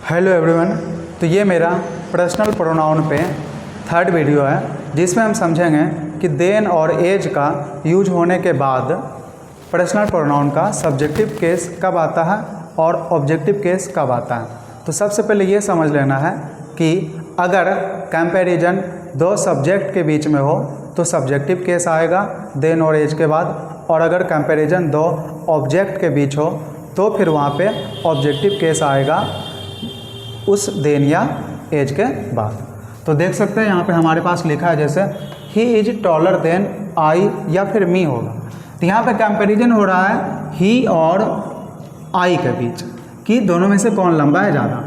Hello everyone. तो ये मेरा पर्सनल प्रोनाउन पे थर्ड वीडियो है जिसमें हम समझेंगे कि देन और एज का यूज होने के बाद पर्सनल प्रोनाउन का सब्जेक्टिव केस कब आता है और ऑब्जेक्टिव केस कब आता है। तो सबसे पहले ये समझ लेना है कि अगर कंपैरिजन दो सब्जेक्ट के बीच में हो तो सब्जेक्टिव केस आएगा देन और एज के बाद, और अगर कंपैरिजन दो ऑब्जेक्ट के बीच हो तो फिर वहाँ पे ऑब्जेक्टिव केस आएगा उस देन या एज के बाद। तो देख सकते हैं यहाँ पे हमारे पास लिखा है जैसे he is taller than I या फिर मी होगा। तो यहाँ पे कंपैरिजन हो रहा है ही और आई के बीच कि दोनों में से कौन लंबा है ज़्यादा,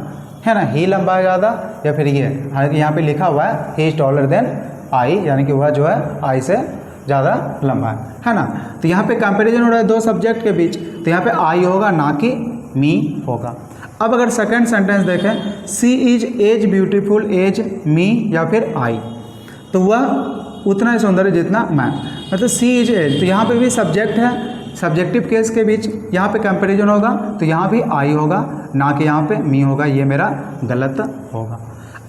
है ना। ही लंबा है ज़्यादा या फिर ये, हालांकि यहाँ पे लिखा हुआ है he is taller than I, यानी कि वह जो है आई से ज़्यादा लंबा है ना। तो यहाँ पे कंपैरिजन हो रहा है दो सब्जेक्ट के बीच, तो यहाँ पे आई होगा ना कि मी होगा। अब अगर सेकंड सेंटेंस देखें सी इज एज ब्यूटीफुल एज मी या फिर आई, तो वह उतना ही सुंदर है जितना मैं, मतलब सी इज एज। तो यहाँ पे भी सब्जेक्ट है, सब्जेक्टिव केस के बीच यहाँ पे कंपैरिजन होगा तो यहाँ भी आई होगा ना कि यहाँ पे मी होगा, ये मेरा गलत होगा।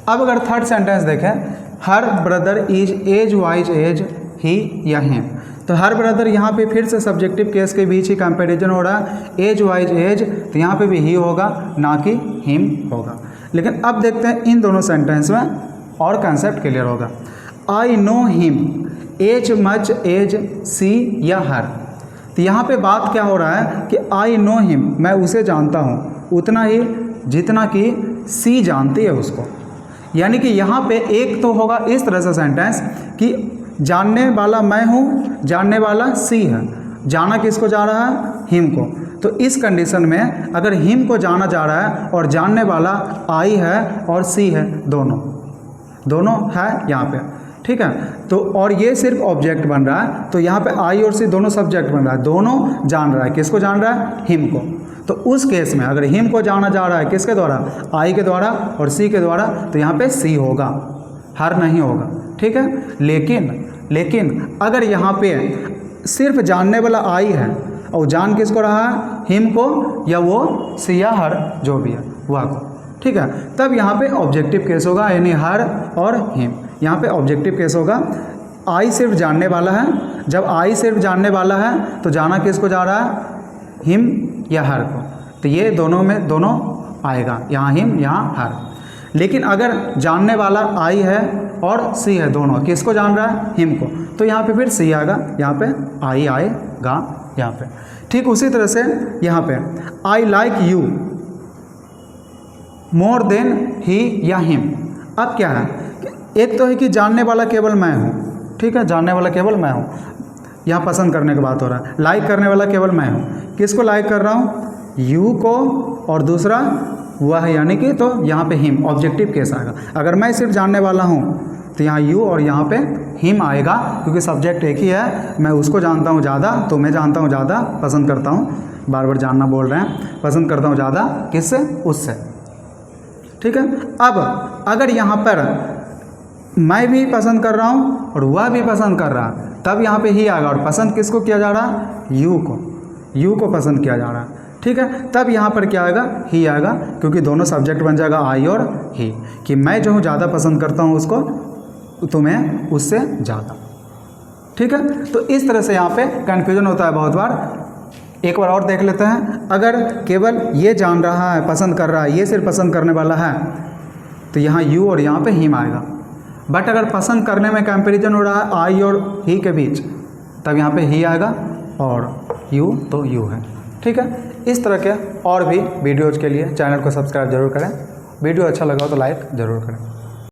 अब अगर थर्ड सेंटेंस देखें her brother is as wise as he या हिम, तो हर ब्रदर यहाँ पे फिर से सब्जेक्टिव केस के बीच ही कंपैरिजन हो रहा है एज वाइज एज, तो यहाँ पे भी ही होगा ना कि हिम होगा। लेकिन अब देखते हैं इन दोनों सेंटेंस में और कंसेप्ट क्लियर होगा। I know him as much as she या हर, तो यहाँ पे बात क्या हो रहा है कि आई नो हिम, मैं उसे जानता हूँ उतना ही जितना कि सी जानती है उसको। यानी कि यहाँ पे एक तो होगा इस तरह से सेंटेंस कि जानने वाला मैं हूँ, जानने वाला सी है, जाना किसको जा रहा है, हिम को। तो इस कंडीशन में अगर हिम को जाना जा रहा है और जानने वाला आई है और सी है, दोनों है यहाँ पे, ठीक है। तो और ये सिर्फ ऑब्जेक्ट बन रहा है, तो यहाँ पे आई और सी दोनों सब्जेक्ट बन रहा है, दोनों जान रहा है, किसको जान रहा है, हिम को। तो उस केस में अगर हिम को जाना जा रहा है किसके द्वारा, आई के द्वारा और सी के द्वारा, तो यहाँ पे सी होगा, हर नहीं होगा, ठीक है। लेकिन अगर यहाँ पे सिर्फ जानने वाला आई है और जान किसको रहा है, हिम को या वो सी या हर जो भी है वह को, ठीक है। तब यहाँ पे ऑब्जेक्टिव केस होगा, यानी हर और हिम। यहाँ पे ऑब्जेक्टिव केस होगा, आई सिर्फ जानने वाला है, जब आई सिर्फ जानने वाला है तो जाना किसको जा रहा है, हिम या हर को, तो ये दोनों में दोनों आएगा, यहाँ हिम यहाँ हर। लेकिन अगर जानने वाला आई है और सी है, दोनों किसको जान रहा है, हिम को, तो यहाँ पे फिर सी आएगा, यहाँ पे आई आएगा यहाँ पे। ठीक उसी तरह से यहाँ पे I like you more than he या हिम। अब क्या है, एक तो है कि जानने वाला केवल मैं हूँ, ठीक है, जानने वाला केवल मैं हूँ, यहाँ पसंद करने की बात हो रहा है। लाइक करने वाला केवल मैं हूँ, किसको लाइक कर रहा हूँ, यू को, और दूसरा वह है, यानी कि तो यहाँ पे हिम, ऑब्जेक्टिव केस आएगा। अगर मैं सिर्फ जानने वाला हूँ तो यहाँ यू और यहाँ पे हिम आएगा, क्योंकि सब्जेक्ट एक ही है, मैं उसको जानता हूँ ज़्यादा, तो मैं जानता हूँ ज़्यादा, पसंद करता हूँ, बार बार जानना बोल रहे हैं, पसंद करता हूँ ज़्यादा किससे, उससे, ठीक है। अब अगर यहाँ पर मैं भी पसंद कर रहा हूँ और वह भी पसंद कर रहा है, तब यहाँ पे ही आएगा, और पसंद किसको किया जा रहा है, यू को पसंद किया जा रहा है, ठीक है। तब यहाँ पर क्या आएगा, ही आएगा, क्योंकि दोनों सब्जेक्ट बन जाएगा आई और ही, कि मैं जो हूँ ज़्यादा पसंद करता हूँ उसको, तुम्हें उससे ज़्यादा, ठीक है। तो इस तरह से यहाँ पे कन्फ्यूजन होता है बहुत बार। एक बार और देख लेते हैं, अगर केवल ये जान रहा है, पसंद कर रहा है, ये सिर्फ पसंद करने वाला है, तो यहाँ यू और यहाँ पे हिम आएगा। बट अगर पसंद करने में कंपैरिजन हो रहा है आई और ही के बीच, तब यहाँ पे ही आएगा, और यू तो यू है, ठीक है। इस तरह के और भी वीडियोज़ के लिए चैनल को सब्सक्राइब जरूर करें। वीडियो अच्छा लगा हो तो लाइक ज़रूर करें।